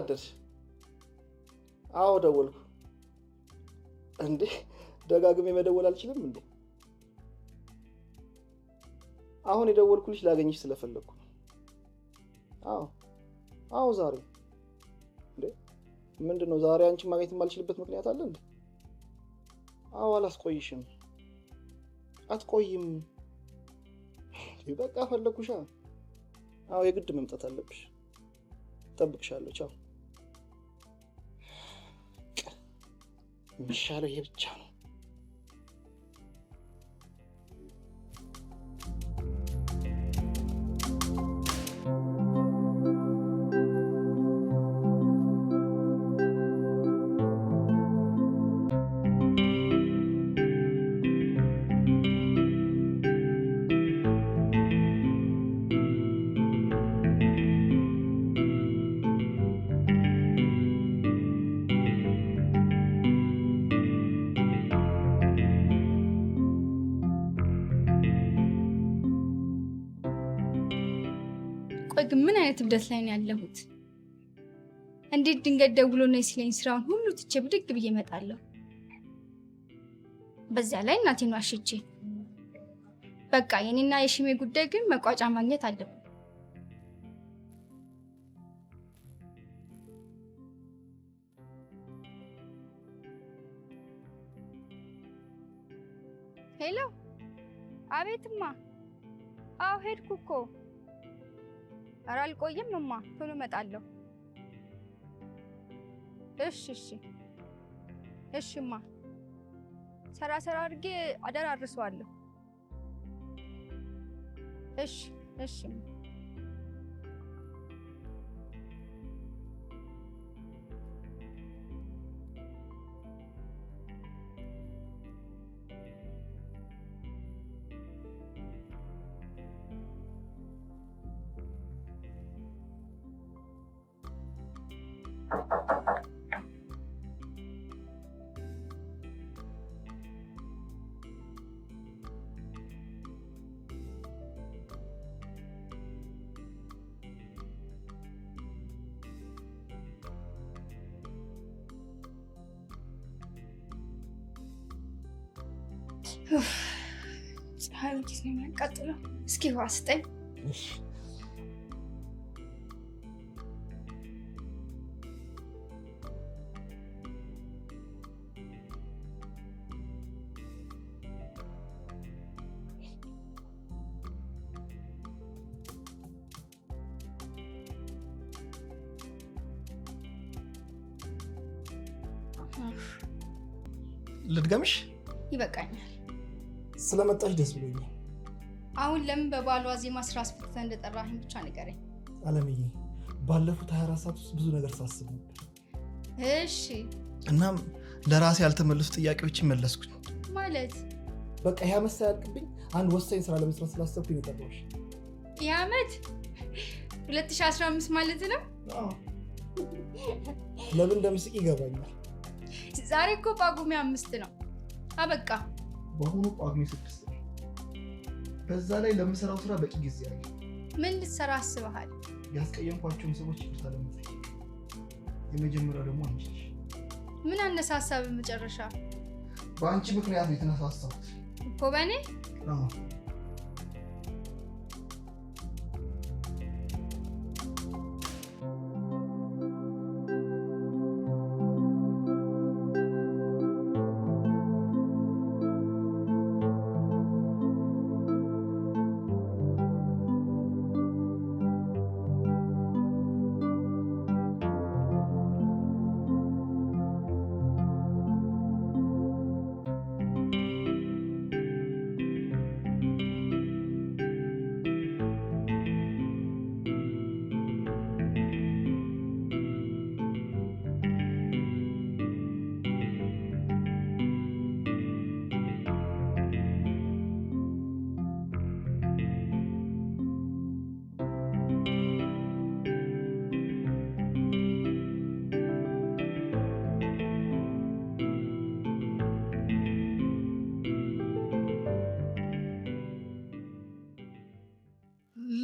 አደርሽ? አዎ ደወልኩ። እንዴ ደጋግሜ መደወል አልችልም እንዴ? አሁን የደወልኩልሽ ላገኝሽ ስለፈለኩ። አዎ ዛሬ። እንዴ ምንድነው ዛሬ አንቺ ማግኘት የማልችልበት ምክንያት አለ እንዴ? አዎ አላስቆይሽም። አትቆይም። በቃ ፈለኩሻ። አዎ የግድ መምጣት አለብሽ። እጠብቅሻለሁ። ቻው። የሚሻለው ይሄ ብቻ ነው። ቆይ ግን ምን አይነት እብደት ላይ ነው ያለሁት? እንዴት ድንገት ደውሎ ነው ሲለኝ ስራውን ሁሉ ትቼ ብድግ ብዬ እመጣለሁ? በዚያ ላይ እናቴን ዋሽቼ። በቃ የኔና የሽሜ ጉዳይ ግን መቋጫ ማግኘት አለብን። ሄሎ፣ አቤትማ። አዎ ሄድኩ እኮ። ኧረ አልቆይም እማ፣ ቶሎ እመጣለሁ። እሺማ፣ ሰራ አድርጌ አደራርሰዋለሁ። እሺ። ፀሐዩ እንዴት ነው የሚያቃጥለው? እስኪ ውሃ ስጠኝ። ልድገምሽ? ይበቃኛል። ስለመጣሽ ደስ ብሎኛል። አሁን ለምን በባሏ ዜማ ስራ አስፈትተህ እንደጠራኸኝ ብቻ ንገረኝ። አለምዬ፣ ባለፉት 24 ሰዓት ውስጥ ብዙ ነገር ሳስብ ነበር። እሺ። እናም ለራሴ ያልተመለሱ ጥያቄዎችን መለስኩኝ። ማለት? በቃ ይሄ ዓመት ሳያልቅብኝ አንድ ወሳኝ ስራ ለመስራት ስላሰብኩኝ የጠራሁሽ። ይሄ ዓመት 2015 ማለት ነው? አዎ። ለምን እንደምስቅ ይገባኛል። ዛሬ እኮ ጳጉሜ 5 ነው። አበቃ። በአሁኑ ጳጉሜ 6 ነው። በዛ ላይ ለምሰራው ስራ በቂ ጊዜ አለ። ምን ልትሰራ አስበሃል? ያስቀየምኳቸውን ሰዎች ይቅርታ ለመጠየቅ። የመጀመሪያው ደግሞ አንቺ ነሽ። ምን አነሳሳ? በመጨረሻ በአንቺ ምክንያት ነው የተነሳሳሁት እኮ። በእኔ? አዎ።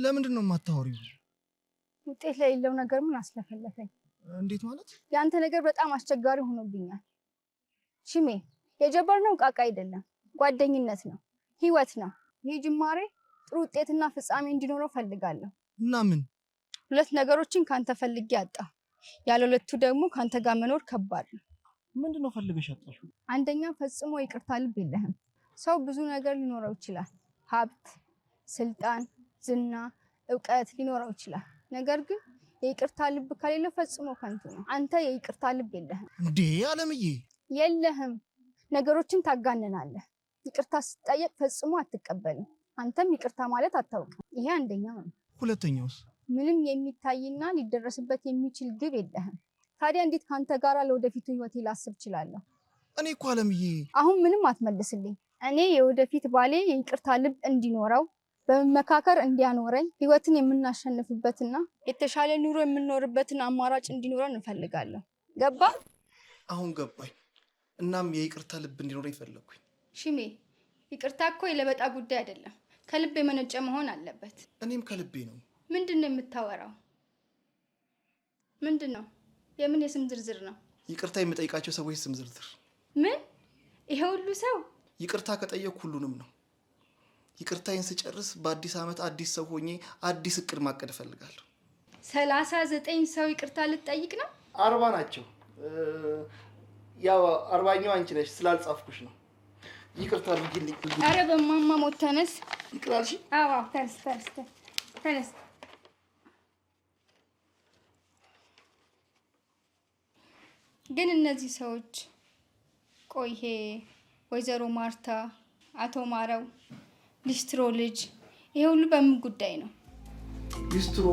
ለምንድን ነው የማታወሪው? ውጤት ላይ የሌለው ነገር ምን አስለፈለፈኝ? እንዴት ማለት? ያንተ ነገር በጣም አስቸጋሪ ሆኖብኛል ሽሜ። የጀመርነው ቃቃ አይደለም፣ ጓደኝነት ነው፣ ህይወት ነው። ይህ ጅማሬ ጥሩ ውጤትና ፍጻሜ እንዲኖረው ፈልጋለሁ። እና ምን? 2 ነገሮችን ካንተ ፈልጌ አጣሁ። ያለ 2ቱ ደግሞ ካንተ ጋር መኖር ከባድ ነው። ምንድነው ፈልገሽ አጣሽው? አንደኛ ፈጽሞ ይቅርታ ልብ የለህም። ሰው ብዙ ነገር ሊኖረው ይችላል፣ ሀብት፣ ስልጣን፣ ዝና፣ እውቀት ሊኖረው ይችላል። ነገር ግን የይቅርታ ልብ ከሌለ ፈጽሞ ከንቱ ነው። አንተ የይቅርታ ልብ የለህም። እንዴ አለምዬ? የለህም። ነገሮችን ታጋንናለህ። ይቅርታ ስትጠየቅ ፈጽሞ አትቀበልም። አንተም ይቅርታ ማለት አታውቅም። ይሄ አንደኛው ነው። ሁለተኛውስ? ምንም የሚታይና ሊደረስበት የሚችል ግብ የለህም። ታዲያ እንዴት ካንተ ጋር ለወደፊቱ ህይወቴ ላስብ እችላለሁ? እኔ እኮ አለምዬ። አሁን ምንም አትመልስልኝ። እኔ የወደፊት ባሌ የይቅርታ ልብ እንዲኖረው በመመካከር እንዲያኖረኝ ህይወትን የምናሸንፍበትና የተሻለ ኑሮ የምንኖርበትን አማራጭ እንዲኖረን እንፈልጋለሁ። ገባ? አሁን ገባኝ። እናም የይቅርታ ልብ እንዲኖረኝ ፈለግኩኝ። ሽሜ፣ ይቅርታ እኮ የለበጣ ጉዳይ አይደለም፣ ከልብ የመነጨ መሆን አለበት። እኔም ከልቤ ነው። ምንድን ነው የምታወራው? ምንድን ነው? የምን የስም ዝርዝር ነው? ይቅርታ የምጠይቃቸው ሰዎች ስም ዝርዝር። ምን? ይሄ ሁሉ ሰው? ይቅርታ ከጠየቅ ሁሉንም ነው። ይቅርታዬን ስጨርስ በአዲስ ዓመት አዲስ ሰው ሆኜ አዲስ እቅድ ማቀድ እፈልጋለሁ። 39 ሰው ይቅርታ ልትጠይቅ ነው? 40 ናቸው። ያው 40ኛው አንቺ ነሽ፣ ስላልጻፍኩሽ ነው። ይቅርታ አድርጊልኝ። አረ በማማ ሞት ተነስ። ይቅር አልሽ? አዎ ተነስ ተነስ። ግን እነዚህ ሰዎች ቆይ፣ ይሄ ወይዘሮ ማርታ፣ አቶ ማረው፣ ሊስትሮ ልጅ፣ ይሄ ሁሉ በምን ጉዳይ ነው? ሊስትሮ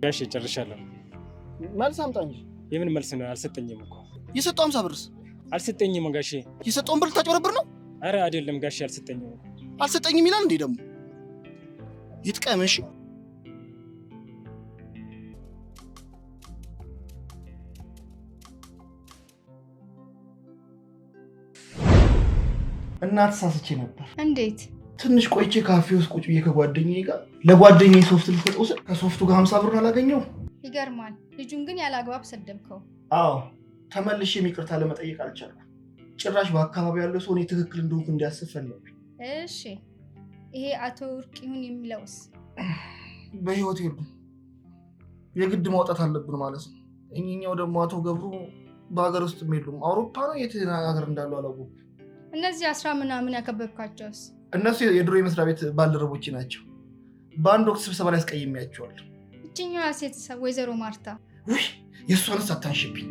ጋሽ ጨርሻለሁ። መልስ አምጣ እንጂ። የምን መልስ ነው? አልሰጠኝም እኮ። የሰጠው 50 ብርስ? አልሰጠኝም ጋሽ። የሰጠውን ብር ታጭበረብር ነው? አረ አይደለም ጋሽ፣ አልሰጠኝም። አልሰጠኝም ይላል እንዴ ደግሞ? ይጥቀምሽ። እናት ሳስቼ ነበር። እንዴት? ትንሽ ቆይቼ ካፌ ውስጥ ቁጭ ብዬ ከጓደኛዬ ጋር ለጓደኛዬ ሶፍት ልሰጠው ስል ከሶፍቱ ጋር 50 ብር አላገኘው። ይገርማል። ልጁን ግን ያለ አግባብ ሰደብከው። አዎ፣ ተመልሼ ይቅርታ ለመጠየቅ አልቻልኩም። ጭራሽ በአካባቢ ያለው ሰው እኔ ትክክል እንደሆንኩ እንዲያስብ ፈለኩ። እሺ፣ ይሄ አቶ ወርቅ ይሁን የሚለውስ? በህይወት የሉም። የግድ ማውጣት አለብን ማለት ነው። እኛው ደግሞ አቶ ገብሩ በሀገር ውስጥ የሉም። አውሮፓ ነው የት ሀገር እንዳሉ አላወኩም። እነዚህ 10 ምናምን ያከበብካቸውስ? እነሱ የድሮ የመስሪያ ቤት ባልደረቦቼ ናቸው። በአንድ ወቅት ስብሰባ ላይ አስቀይሜያቸዋለሁ። እችኛዋ ሴት ወይዘሮ ማርታ? ውይ የእሷንስ አታንሽብኝ።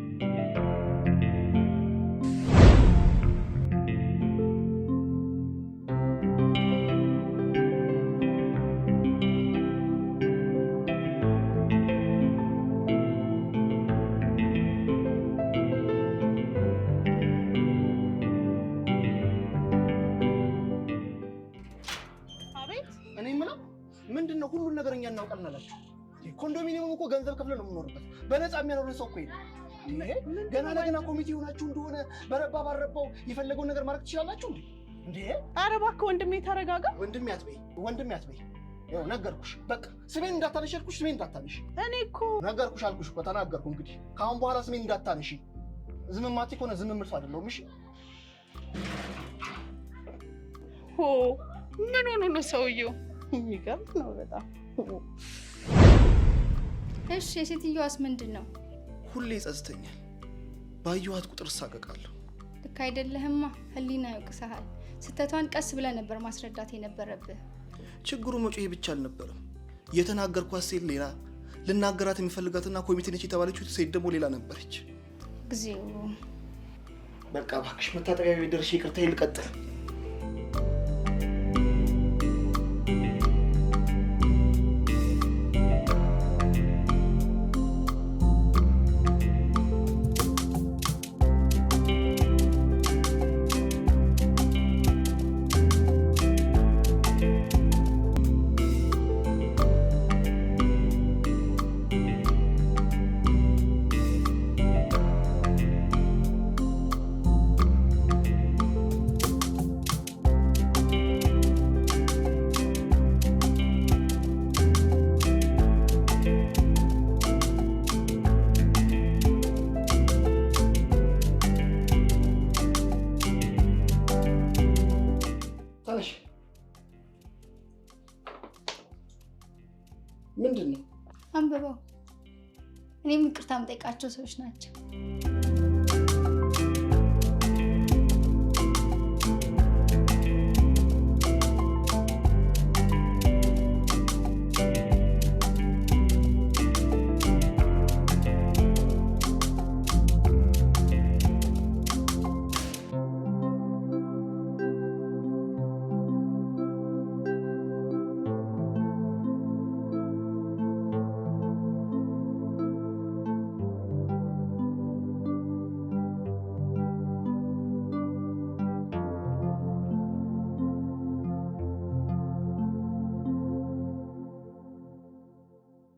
ምንድነው ሁሉን ነገር እኛ እናውቃለን አላችሁ? ኮንዶሚኒየም እኮ ገንዘብ ከፍለን ነው የምንኖርበት። በነፃ የሚያኖር ሰው እኮ የለም። ገና ለገና ኮሚቴ ሆናችሁ እንደሆነ በረባ ባረባው የፈለገውን ነገር ማድረግ ትችላላችሁ እንዴ? ኧረ እባክህ ወንድሜ ተረጋጋ። ወንድሜ አትበይ። ያው ነገርኩሽ። በቃ ስሜን እንዳታነሺ አልኩሽ። ስሜን እንዳታነሺ። እኔ እኮ ነገርኩሽ አልኩሽ እኮ ተናገርኩ። እንግዲህ ከአሁን በኋላ ስሜን እንዳታነሺ። ዝም ማትይ ከሆነ ዝም ምርሱ አይደለሁም። እሺ ሆ ምን ሆኖ ነው ሰውየው? የሚገርም ነው በጣም። እሺ የሴትዮዋስ ምንድን ነው? ሁሌ ይጸጽተኛል። ባየኋት ቁጥር እሳቀቃለሁ። ልክ አይደለህማ። ህሊና ይወቅስሃል። ስህተቷን ቀስ ብለህ ነበር ማስረዳት የነበረብህ። ችግሩ መጮሄ ብቻ አልነበረም። የተናገርኳት ሴት ሌላ፣ ልናገራት የሚፈልጋትና ኮሚቴ ነች የተባለችው ሴት ደግሞ ሌላ ነበረች። ጊዜው በቃ እባክሽ መታጠቢያ ቤት ደርሼ ይቅርታዬን ልቀጥል። ምንድን ነው? አንብበው። እኔም ይቅርታ የምጠይቃቸው ሰዎች ናቸው።